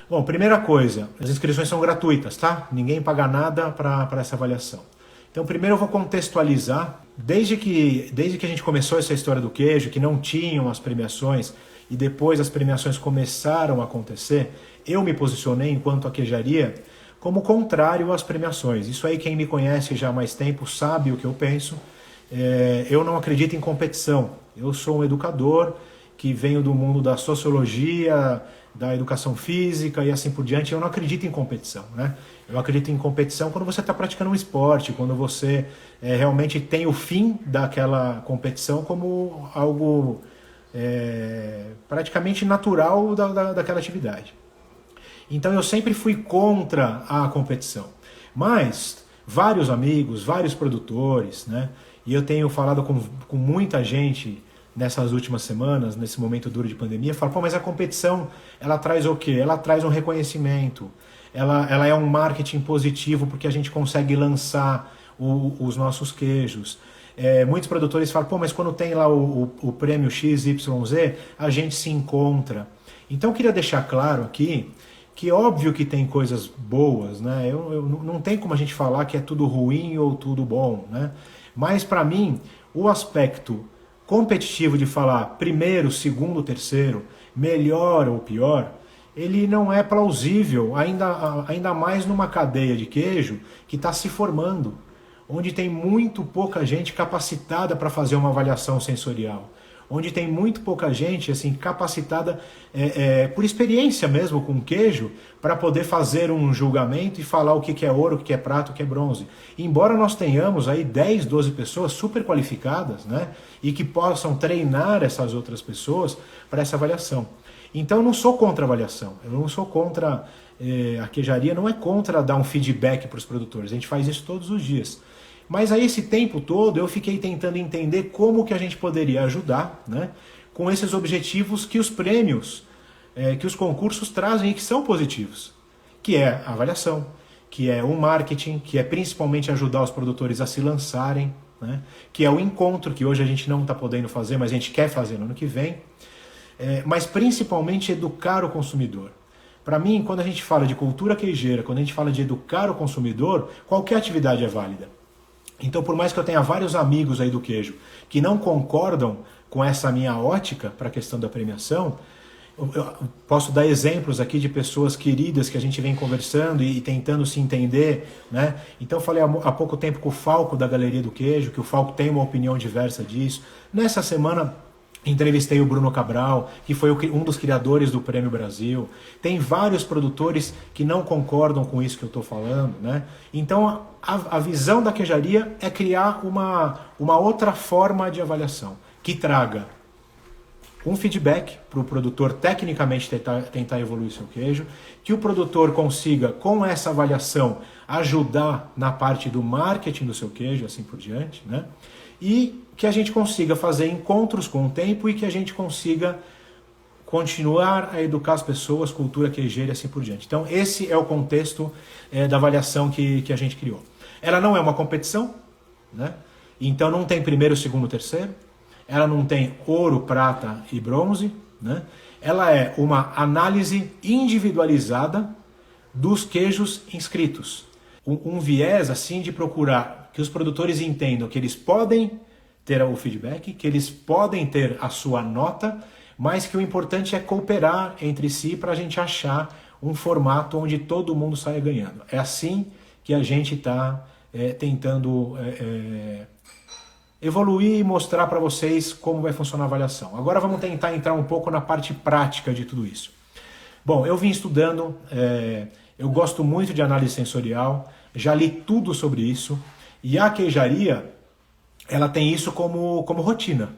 Bom, primeira coisa, as inscrições são gratuitas, tá? Ninguém paga nada para essa avaliação. Então, primeiro eu vou contextualizar. Desde que a gente começou essa história do queijo, que não tinham as premiações, e depois as premiações começaram a acontecer, eu me posicionei, enquanto a queijaria, como contrário às premiações. Isso aí, quem me conhece já há mais tempo sabe o que eu penso. Eu não acredito em competição. Eu sou um educador que venho do mundo da sociologia, da educação física e assim por diante. Eu não acredito em competição, né? Eu acredito em competição quando você está praticando um esporte, quando você realmente tem o fim daquela competição como algo praticamente natural daquela atividade. Então eu sempre fui contra a competição. Mas vários amigos, vários produtores, né? E eu tenho falado com muita gente nessas últimas semanas, nesse momento duro de pandemia, falo, pô, mas a competição, ela traz o quê? Ela traz um reconhecimento, ela é um marketing positivo porque a gente consegue lançar os nossos queijos. Muitos produtores falam, pô, mas quando tem lá o prêmio XYZ, a gente se encontra. Então eu queria deixar claro aqui que óbvio que tem coisas boas, né? Não tem como a gente falar que é tudo ruim ou tudo bom, né? Mas para mim, o aspecto competitivo de falar primeiro, segundo, terceiro, melhor ou pior, ele não é plausível, ainda mais numa cadeia de queijo que está se formando, onde tem muito pouca gente capacitada para fazer uma avaliação sensorial, onde tem muito pouca gente assim capacitada por experiência mesmo com queijo para poder fazer um julgamento e falar o que é ouro, o que é prata, o que é bronze. Embora nós tenhamos aí 10, 12 pessoas super qualificadas, né, e que possam treinar essas outras pessoas para essa avaliação. Então eu não sou contra a avaliação, eu não sou contra a queijaria, não é contra dar um feedback para os produtores, a gente faz isso todos os dias. Mas aí esse tempo todo eu fiquei tentando entender como que a gente poderia ajudar, né, com esses objetivos que os prêmios, que os concursos trazem e que são positivos, que é a avaliação, que é o marketing, que é principalmente ajudar os produtores a se lançarem, né, que é o encontro, que hoje a gente não está podendo fazer, mas a gente quer fazer no ano que vem, mas principalmente educar o consumidor. Para mim, quando a gente fala de cultura queijeira, quando a gente fala de educar o consumidor, qualquer atividade é válida. Então, por mais que eu tenha vários amigos aí do queijo que não concordam com essa minha ótica para a questão da premiação, eu posso dar exemplos aqui de pessoas queridas que a gente vem conversando e tentando se entender, né? Então eu falei há pouco tempo com o Falco da Galeria do Queijo, que o Falco tem uma opinião diversa disso. Nessa semana entrevistei o Bruno Cabral, que foi um dos criadores do Prêmio Brasil. Tem vários produtores que não concordam com isso que eu estou falando, né? Então a visão da queijaria é criar uma outra forma de avaliação, que traga um feedback para o produtor tecnicamente tentar evoluir seu queijo, que o produtor consiga, com essa avaliação, ajudar na parte do marketing do seu queijo, assim por diante, né? E que a gente consiga fazer encontros com o tempo e que a gente consiga continuar a educar as pessoas, cultura queijeira e assim por diante. Então esse é o contexto da avaliação que a gente criou. Ela não é uma competição, né? Então não tem primeiro, segundo, terceiro. Ela não tem ouro, prata e bronze, né? Ela é uma análise individualizada dos queijos inscritos. Um viés assim de procurar que os produtores entendam que eles podem ter o feedback, que eles podem ter a sua nota, mas que o importante é cooperar entre si para a gente achar um formato onde todo mundo saia ganhando. É assim que a gente está tentando evoluir e mostrar para vocês como vai funcionar a avaliação. Agora vamos tentar entrar um pouco na parte prática de tudo isso. Bom, eu vim estudando, eu gosto muito de análise sensorial, já li tudo sobre isso, e a queijaria, ela tem isso como rotina.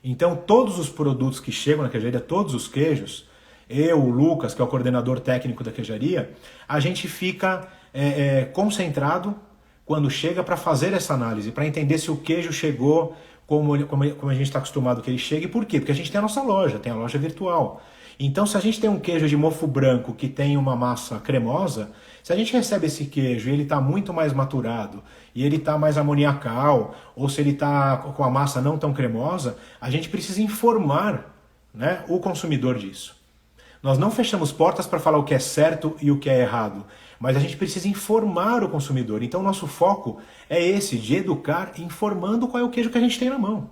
Então todos os produtos que chegam na queijaria, todos os queijos, eu, o Lucas, que é o coordenador técnico da queijaria, a gente fica concentrado quando chega para fazer essa análise, para entender se o queijo chegou como a gente está acostumado que ele chegue. Por quê? Porque a gente tem a nossa loja, tem a loja virtual. Então, se a gente tem um queijo de mofo branco que tem uma massa cremosa, se a gente recebe esse queijo e ele está muito mais maturado, e ele está mais amoniacal, ou se ele está com a massa não tão cremosa, a gente precisa informar, né, o consumidor disso. Nós não fechamos portas para falar o que é certo e o que é errado, mas a gente precisa informar o consumidor. Então, nosso foco é esse, de educar, informando qual é o queijo que a gente tem na mão.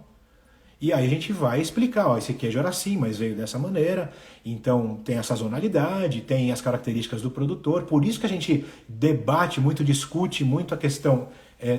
E aí a gente vai explicar, ó, esse queijo era assim, mas veio dessa maneira, então tem a sazonalidade, tem as características do produtor, por isso que a gente debate muito, discute muito a questão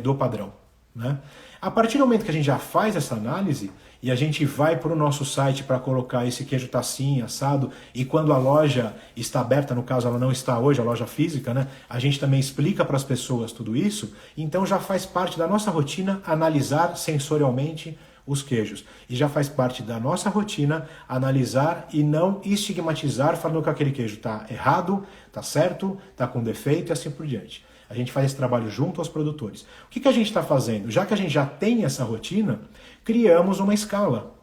do padrão, né? A partir do momento que a gente já faz essa análise, e a gente vai para o nosso site para colocar esse queijo tá assim, assado, e quando a loja está aberta, no caso ela não está hoje, a loja física, né? A gente também explica para as pessoas tudo isso, então já faz parte da nossa rotina analisar sensorialmente os queijos. E já faz parte da nossa rotina analisar e não estigmatizar falando que aquele queijo está errado, está certo, está com defeito e assim por diante. A gente faz esse trabalho junto aos produtores. O que a gente está fazendo? Já que a gente já tem essa rotina, criamos uma escala.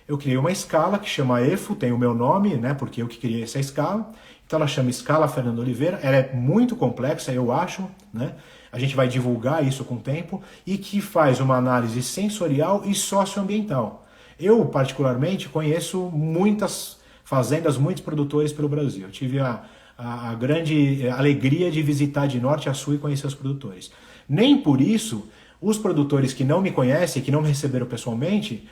Eu criei uma escala que chama EFO, tem o meu nome, né, porque eu que criei essa escala. Então ela chama Escala Fernando Oliveira, ela é muito complexa, eu acho, né? A gente vai divulgar isso com o tempo, e que faz uma análise sensorial e socioambiental. Eu, particularmente, conheço muitas fazendas, muitos produtores pelo Brasil. Eu tive a grande alegria de visitar de norte a sul e conhecer os produtores. Nem por isso, os produtores que não me conhecem, que não me receberam pessoalmente,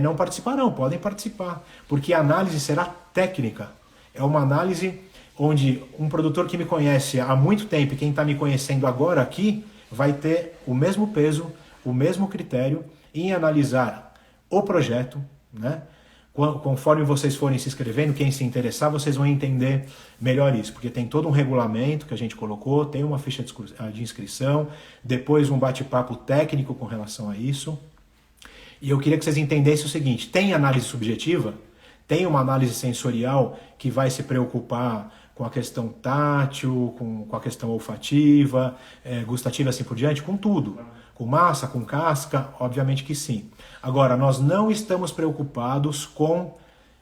não participarão, podem participar, porque a análise será técnica. É uma análise onde um produtor que me conhece há muito tempo e quem está me conhecendo agora aqui vai ter o mesmo peso, o mesmo critério em analisar o projeto, né? Conforme vocês forem se inscrevendo, quem se interessar, vocês vão entender melhor isso, porque tem todo um regulamento que a gente colocou, tem uma ficha de inscrição, depois um bate-papo técnico com relação a isso. E eu queria que vocês entendessem o seguinte: tem análise subjetiva, tem uma análise sensorial que vai se preocupar com a questão tátil, com a questão olfativa, gustativa e assim por diante, com tudo. Com massa, com casca, obviamente que sim. Agora, nós não estamos preocupados com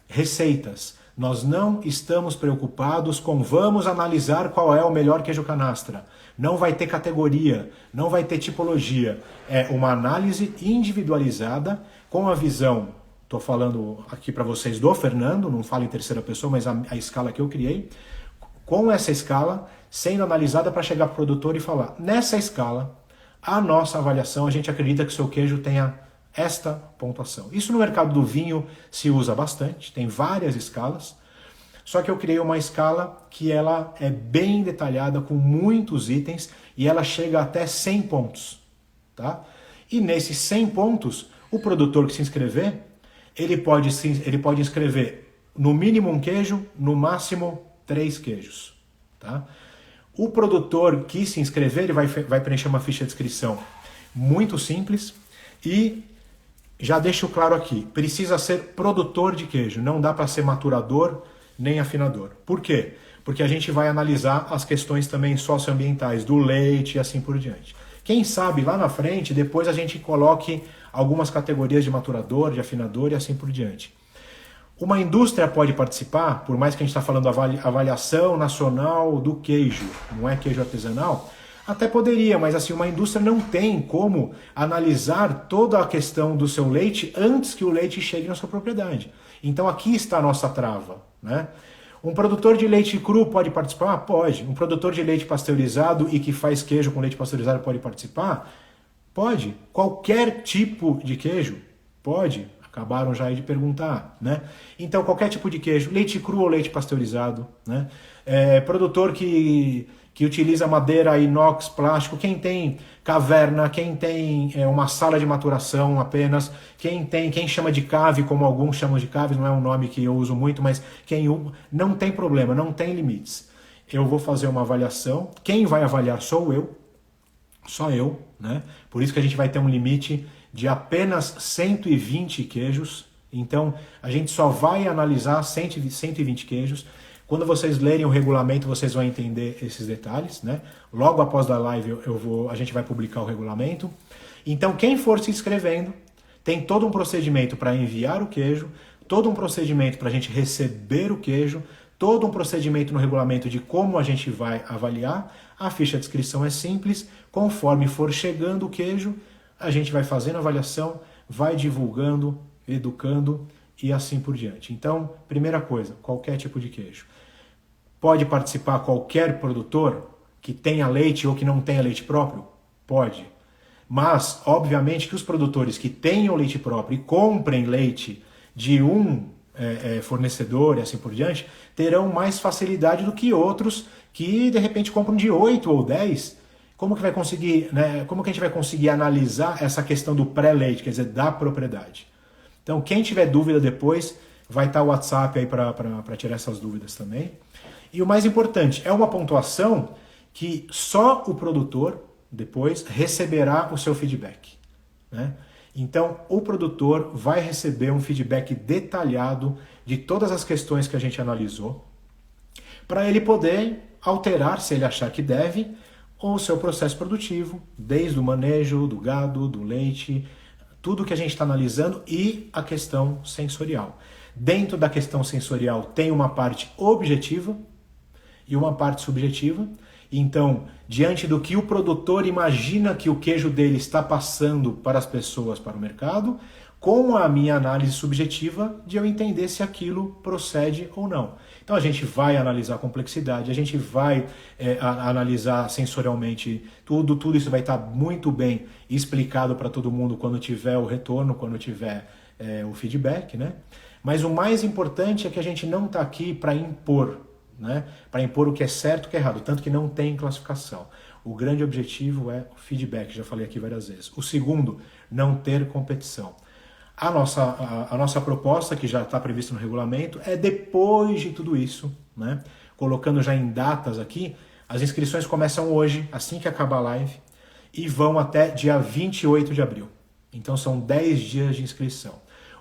receitas. Nós não estamos preocupados com vamos analisar qual é o melhor queijo canastra. Não vai ter categoria, não vai ter tipologia. É uma análise individualizada com a visão, estou falando aqui para vocês do Fernando, não falo em terceira pessoa, mas a escala que eu criei, com essa escala sendo analisada para chegar para o produtor e falar, nessa escala, a nossa avaliação, a gente acredita que o seu queijo tenha esta pontuação. Isso no mercado do vinho se usa bastante, tem várias escalas, só que eu criei uma escala que ela é bem detalhada, com muitos itens, e ela chega até 100 pontos. Tá? E nesses 100 pontos, o produtor que se inscrever, ele pode inscrever no mínimo um queijo, no máximo 3 queijos. Tá? O produtor que se inscrever, ele vai preencher uma ficha de inscrição muito simples e já deixo claro aqui, precisa ser produtor de queijo, não dá para ser maturador nem afinador. Por quê? Porque a gente vai analisar as questões também socioambientais do leite e assim por diante. Quem sabe lá na frente, depois a gente coloque algumas categorias de maturador, de afinador e assim por diante. Uma indústria pode participar, por mais que a gente está falando avaliação nacional do queijo, não é queijo artesanal, até poderia, mas assim, uma indústria não tem como analisar toda a questão do seu leite antes que o leite chegue na sua propriedade. Então aqui está a nossa trava, né? Um produtor de leite cru pode participar? Pode. Um produtor de leite pasteurizado e que faz queijo com leite pasteurizado pode participar? Pode. Qualquer tipo de queijo? Pode. Acabaram já aí de perguntar, né? Então, qualquer tipo de queijo, leite cru ou leite pasteurizado, né? Produtor que utiliza madeira, inox, plástico, quem tem caverna, quem tem uma sala de maturação apenas, quem chama de cave, como alguns chamam de cave, não é um nome que eu uso muito, mas não tem problema, não tem limites. Eu vou fazer uma avaliação, quem vai avaliar sou eu, só eu, né? Por isso que a gente vai ter um limite de apenas 120 queijos, então a gente só vai analisar 120 queijos. Quando vocês lerem o regulamento, vocês vão entender esses detalhes, né? Logo após da live a gente vai publicar o regulamento. Então quem for se inscrevendo, tem todo um procedimento para enviar o queijo, todo um procedimento para a gente receber o queijo, todo um procedimento no regulamento de como a gente vai avaliar. A ficha de inscrição é simples, conforme for chegando o queijo, a gente vai fazendo a avaliação, vai divulgando, educando e assim por diante. Então, primeira coisa, qualquer tipo de queijo. Pode participar qualquer produtor que tenha leite ou que não tenha leite próprio? Pode. Mas, obviamente, que os produtores que tenham leite próprio e comprem leite de um fornecedor e assim por diante, terão mais facilidade do que outros que, de repente, compram de 8 ou 10. Como que vai conseguir, né? Como que a gente vai conseguir analisar essa questão do pré-leite, quer dizer, da propriedade? Então, quem tiver dúvida depois, vai estar o WhatsApp aí para tirar essas dúvidas também. E o mais importante, é uma pontuação que só o produtor depois receberá o seu feedback, né? Então, o produtor vai receber um feedback detalhado de todas as questões que a gente analisou, para ele poder alterar, se ele achar que deve, o seu processo produtivo, desde o manejo do gado, do leite, tudo que a gente está analisando e a questão sensorial. Dentro da questão sensorial tem uma parte objetiva e uma parte subjetiva. Então, diante do que o produtor imagina que o queijo dele está passando para as pessoas, para o mercado, com a minha análise subjetiva de eu entender se aquilo procede ou não. Então a gente vai analisar a complexidade, a gente vai analisar sensorialmente tudo isso vai estar muito bem explicado para todo mundo quando tiver o retorno, quando tiver o feedback, né? Mas o mais importante é que a gente não está aqui para impor, né? Para impor o que é certo e o que é errado, tanto que não tem classificação. O grande objetivo é o feedback, já falei aqui várias vezes. O segundo, não ter competição. A nossa proposta, que já está prevista no regulamento, é depois de tudo isso, né? Colocando já em datas aqui, as inscrições começam hoje, assim que acabar a live, e vão até dia 28 de abril. Então são 10 dias de inscrição.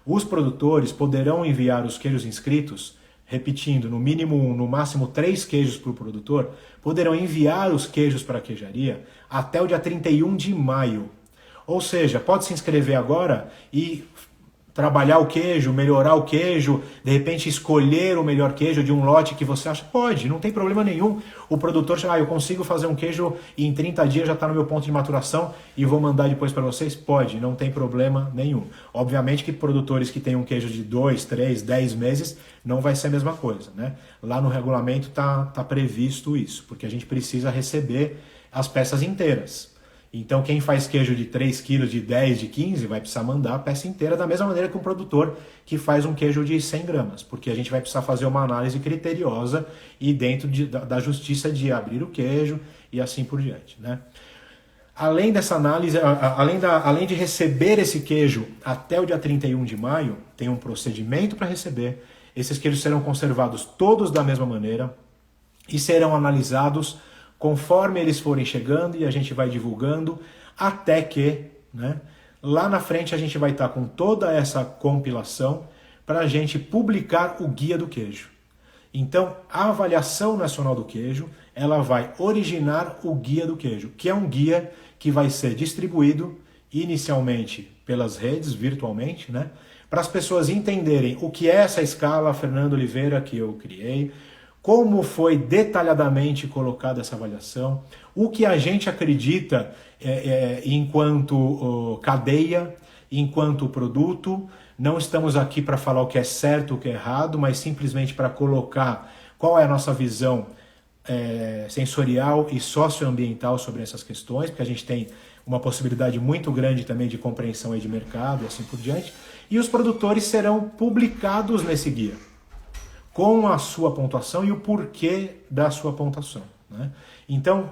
Os produtores poderão enviar os queijos inscritos, repetindo, no mínimo 1, no máximo 3 queijos para o produtor, poderão enviar os queijos para a queijaria até o dia 31 de maio. Ou seja, pode se inscrever agora e trabalhar o queijo, melhorar o queijo, de repente escolher o melhor queijo de um lote que você acha, pode, não tem problema nenhum. O produtor, eu consigo fazer um queijo e em 30 dias já está no meu ponto de maturação e vou mandar depois para vocês? Pode, não tem problema nenhum. Obviamente que produtores que têm um queijo de 2, 3, 10 meses, não vai ser a mesma coisa, né? Lá no regulamento tá previsto isso, porque a gente precisa receber as peças inteiras. Então quem faz queijo de 3 quilos, de 10, de 15, vai precisar mandar a peça inteira, da mesma maneira que um produtor que faz um queijo de 100 gramas, porque a gente vai precisar fazer uma análise criteriosa e dentro da justiça de abrir o queijo e assim por diante, né? Além dessa análise, além de receber esse queijo até o dia 31 de maio, tem um procedimento para receber. Esses queijos serão conservados todos da mesma maneira e serão analisados conforme eles forem chegando e a gente vai divulgando, até que, né, lá na frente a gente vai estar com toda essa compilação para a gente publicar o guia do queijo. Então, a avaliação nacional do queijo, ela vai originar o guia do queijo, que é um guia que vai ser distribuído inicialmente pelas redes, virtualmente, né, para as pessoas entenderem o que é essa escala Fernando Oliveira que eu criei, como foi detalhadamente colocada essa avaliação, o que a gente acredita enquanto cadeia, enquanto produto. Não estamos aqui para falar o que é certo, o que é errado, mas simplesmente para colocar qual é a nossa visão sensorial e socioambiental sobre essas questões, porque a gente tem uma possibilidade muito grande também de compreensão aí de mercado e assim por diante. E os produtores serão publicados nesse guia, com a sua pontuação e o porquê da sua pontuação, né? Então,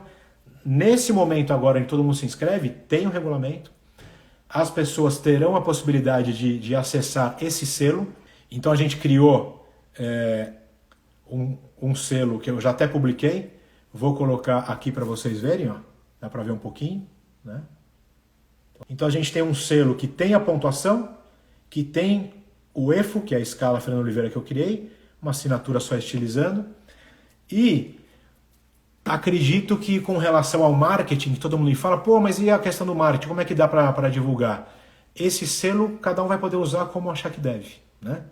nesse momento agora em que todo mundo se inscreve, tem um regulamento, as pessoas terão a possibilidade de acessar esse selo. Então a gente criou um selo que eu já até publiquei, vou colocar aqui para vocês verem, ó. Dá para ver um pouquinho, né? Então a gente tem um selo que tem a pontuação, que tem o EFO, que é a escala Fernando Oliveira que eu criei, uma assinatura só estilizando, e acredito que com relação ao marketing, todo mundo fala, pô, mas e a questão do marketing, como é que dá para divulgar? esse selo cada um vai poder usar como achar que deve, né?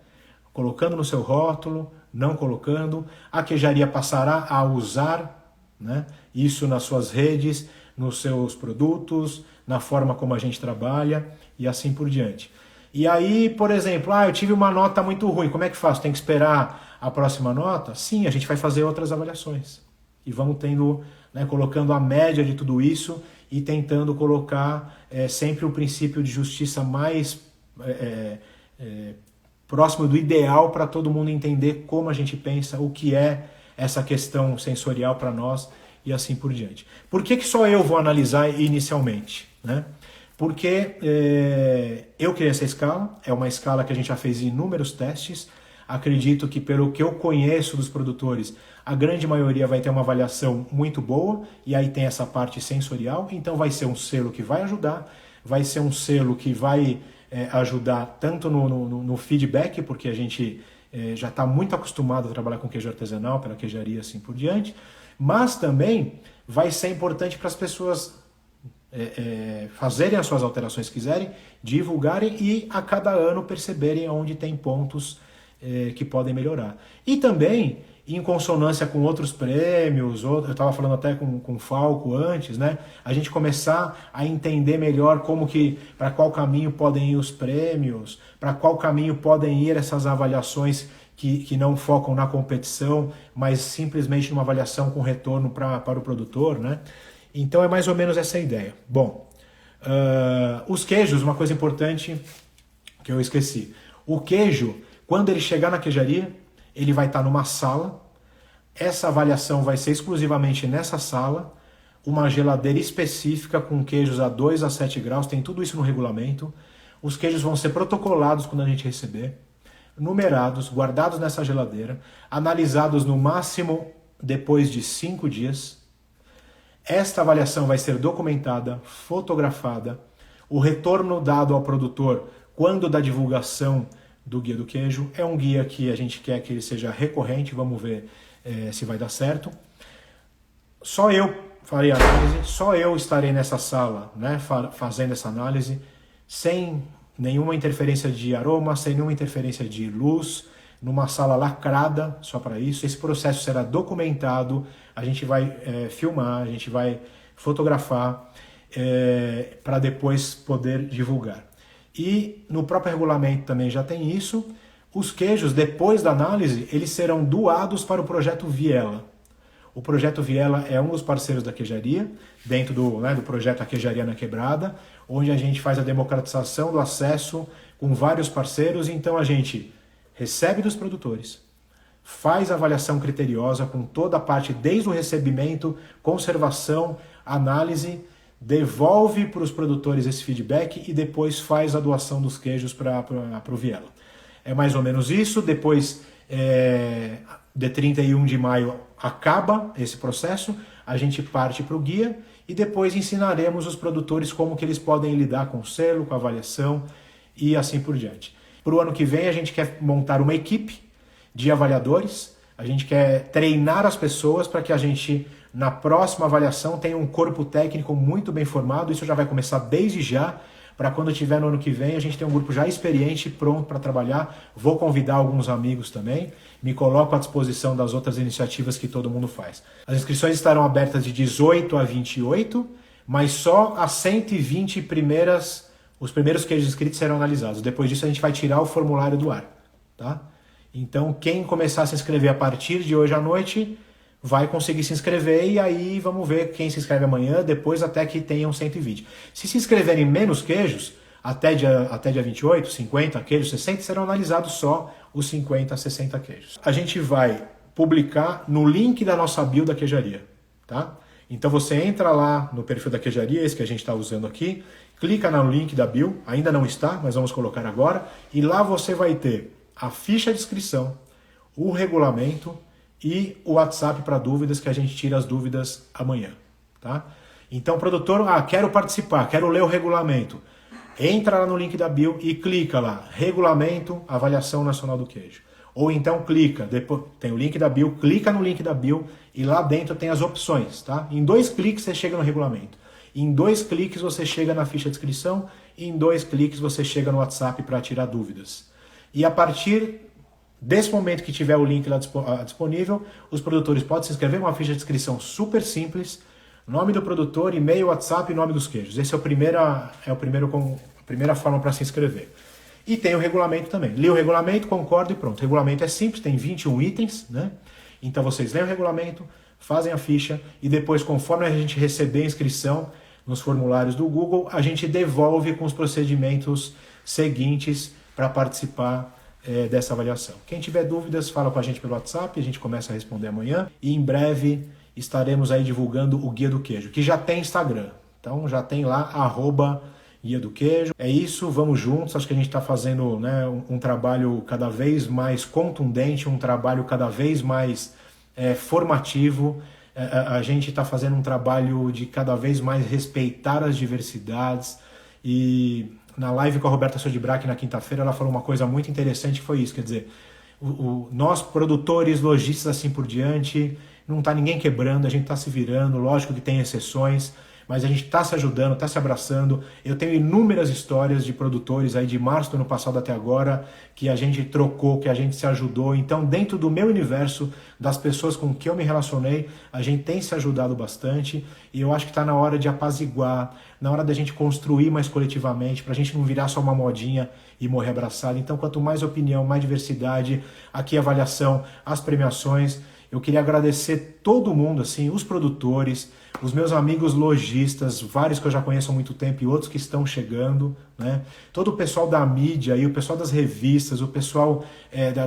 Colocando no seu rótulo, não colocando. A queijaria passará a usar, né, isso nas suas redes, nos seus produtos, na forma como a gente trabalha e assim por diante. E aí, por exemplo, eu tive uma nota muito ruim, como é que faço? Tem que esperar a próxima nota? Sim, a gente vai fazer outras avaliações. E vamos tendo, né, colocando a média de tudo isso e tentando colocar sempre o princípio de justiça mais próximo do ideal para todo mundo entender como a gente pensa, o que é essa questão sensorial para nós e assim por diante. Por que só eu vou analisar inicialmente, né? Porque eu criei essa escala, é uma escala que a gente já fez inúmeros testes. Acredito que, pelo que eu conheço dos produtores, a grande maioria vai ter uma avaliação muito boa, e aí tem essa parte sensorial, então vai ser um selo que vai ajudar, vai ser um selo que vai ajudar tanto no feedback, porque a gente já está muito acostumado a trabalhar com queijo artesanal, pela queijaria assim por diante, mas também vai ser importante para as pessoas fazerem as suas alterações que quiserem, divulgarem e a cada ano perceberem onde tem pontos que podem melhorar. E também, em consonância com outros prêmios, eu estava falando até com o Falco antes, né? A gente começar a entender melhor para qual caminho podem ir os prêmios, para qual caminho podem ir essas avaliações que não focam na competição, mas simplesmente numa avaliação com retorno para o produtor, né? Então é mais ou menos essa a ideia. Bom, os queijos, uma coisa importante que eu esqueci. O queijo, quando ele chegar na queijaria, ele vai estar numa sala. Essa avaliação vai ser exclusivamente nessa sala. Uma geladeira específica com queijos a 2 a 7 graus, tem tudo isso no regulamento. Os queijos vão ser protocolados quando a gente receber, numerados, guardados nessa geladeira, analisados no máximo depois de 5 dias. Esta avaliação vai ser documentada, fotografada, o retorno dado ao produtor quando da divulgação do Guia do Queijo. É um guia que a gente quer que ele seja recorrente, vamos ver se vai dar certo. Só eu farei a análise, só eu estarei nessa sala, né, fazendo essa análise, sem nenhuma interferência de aroma, sem nenhuma interferência de luz, numa sala lacrada só para isso. Esse processo será documentado, a gente vai filmar, a gente vai fotografar para depois poder divulgar. E no próprio regulamento também já tem isso. Os queijos, depois da análise, eles serão doados para o Projeto Viela. O Projeto Viela é um dos parceiros da queijaria, dentro do projeto A Queijaria na Quebrada, onde a gente faz a democratização do acesso com vários parceiros. Então a gente recebe dos produtores, faz a avaliação criteriosa com toda a parte, desde o recebimento, conservação, análise, devolve para os produtores esse feedback e depois faz a doação dos queijos para o Viela. É mais ou menos isso. Depois, de 31 de maio, acaba esse processo, a gente parte para o guia e depois ensinaremos os produtores como que eles podem lidar com o selo, com a avaliação e assim por diante. Para o ano que vem, a gente quer montar uma equipe de avaliadores, a gente quer treinar as pessoas para que a gente, na próxima avaliação, tenha um corpo técnico muito bem formado. Isso já vai começar desde já, para quando tiver no ano que vem, a gente tem um grupo já experiente, pronto para trabalhar. Vou convidar alguns amigos também, me coloco à disposição das outras iniciativas que todo mundo faz. As inscrições estarão abertas de 18 a 28, mas só as 120 os primeiros queijos inscritos serão analisados. Depois disso a gente vai tirar o formulário do ar, tá? Então quem começar a se inscrever a partir de hoje à noite vai conseguir se inscrever, e aí vamos ver quem se inscreve amanhã, depois até que tenham 120. Se inscreverem menos queijos, até dia 28, 50 queijos, 60, serão analisados só os 50, 60 queijos. A gente vai publicar no link da nossa bio da queijaria, tá? Então você entra lá no perfil da queijaria, esse que a gente está usando aqui, clica no link da bio, ainda não está, mas vamos colocar agora, e lá você vai ter a ficha de inscrição, o regulamento e o WhatsApp para dúvidas, que a gente tira as dúvidas amanhã, tá? Então, produtor, quero participar, quero ler o regulamento. Entra lá no link da bio e clica lá, Regulamento Avaliação Nacional do Queijo. Ou então clica, depois tem o link da bio, clica no link da bio e lá dentro tem as opções, tá? Em 2 cliques você chega no regulamento. Em 2 cliques você chega na ficha de inscrição e em 2 cliques você chega no WhatsApp para tirar dúvidas. E a partir desse momento que tiver o link lá disponível, os produtores podem se inscrever, uma ficha de inscrição super simples, nome do produtor, e-mail, WhatsApp e nome dos queijos. Esse é a primeira forma para se inscrever. E tem o regulamento também. Li o regulamento, concordo e pronto. O regulamento é simples, tem 21 itens, né? Então vocês leem o regulamento, fazem a ficha e depois, conforme a gente receber a inscrição nos formulários do Google, a gente devolve com os procedimentos seguintes para participar dessa avaliação. Quem tiver dúvidas, fala com a gente pelo WhatsApp, a gente começa a responder amanhã. E em breve estaremos aí divulgando o Guia do Queijo, que já tem Instagram. Então já tem lá, @Guia do Queijo. É isso, vamos juntos. Acho que a gente está fazendo, né, um trabalho cada vez mais contundente, um trabalho cada vez mais formativo. A gente está fazendo um trabalho de cada vez mais respeitar as diversidades. E na live com a Roberta Sodbrack na quinta-feira, ela falou uma coisa muito interessante, que foi isso, quer dizer, nós produtores, lojistas, assim por diante, não está ninguém quebrando, a gente está se virando, lógico que tem exceções, mas a gente está se ajudando, está se abraçando. Eu tenho inúmeras histórias de produtores aí de março do ano passado até agora, que a gente trocou, que a gente se ajudou. Então, dentro do meu universo, das pessoas com que eu me relacionei, a gente tem se ajudado bastante, e eu acho que está na hora de apaziguar, na hora da gente construir mais coletivamente, para a gente não virar só uma modinha e morrer abraçado. Então, quanto mais opinião, mais diversidade, aqui a avaliação, as premiações. Eu queria agradecer todo mundo, assim, os produtores, os meus amigos lojistas, vários que eu já conheço há muito tempo e outros que estão chegando, né? Todo o pessoal da mídia e o pessoal das revistas, o pessoal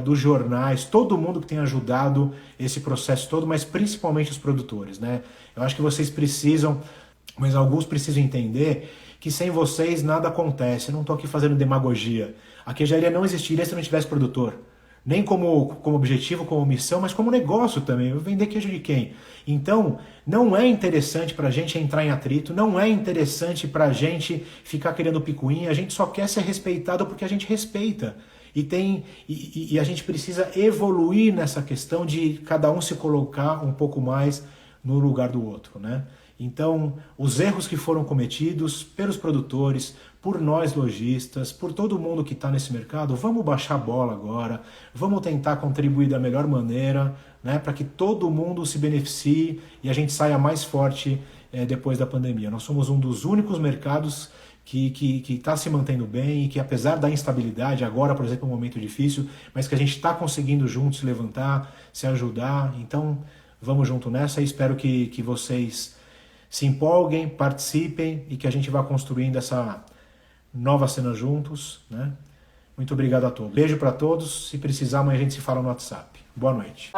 dos jornais, todo mundo que tem ajudado esse processo todo, mas principalmente os produtores, né? Eu acho que vocês precisam, mas alguns precisam entender que sem vocês nada acontece. Eu não estou aqui fazendo demagogia. A queijaria não existiria se não tivesse produtor. Nem como objetivo, como missão, mas como negócio também. Eu vender queijo de quem? Então, não é interessante para a gente entrar em atrito, não é interessante para a gente ficar querendo picuinha, a gente só quer ser respeitado porque a gente respeita. E a gente precisa evoluir nessa questão de cada um se colocar um pouco mais no lugar do outro, né? Então, os erros que foram cometidos pelos produtores, por nós lojistas, por todo mundo que está nesse mercado, vamos baixar a bola agora, vamos tentar contribuir da melhor maneira, né, para que todo mundo se beneficie e a gente saia mais forte depois da pandemia. Nós somos um dos únicos mercados que está se mantendo bem e que, apesar da instabilidade, agora, por exemplo, é um momento difícil, mas que a gente está conseguindo juntos se levantar, se ajudar. Então, vamos junto nessa e espero que vocês se empolguem, participem e que a gente vá construindo essa nova cena juntos, né? Muito obrigado a todos. Beijo para todos. Se precisar, amanhã a gente se fala no WhatsApp. Boa noite.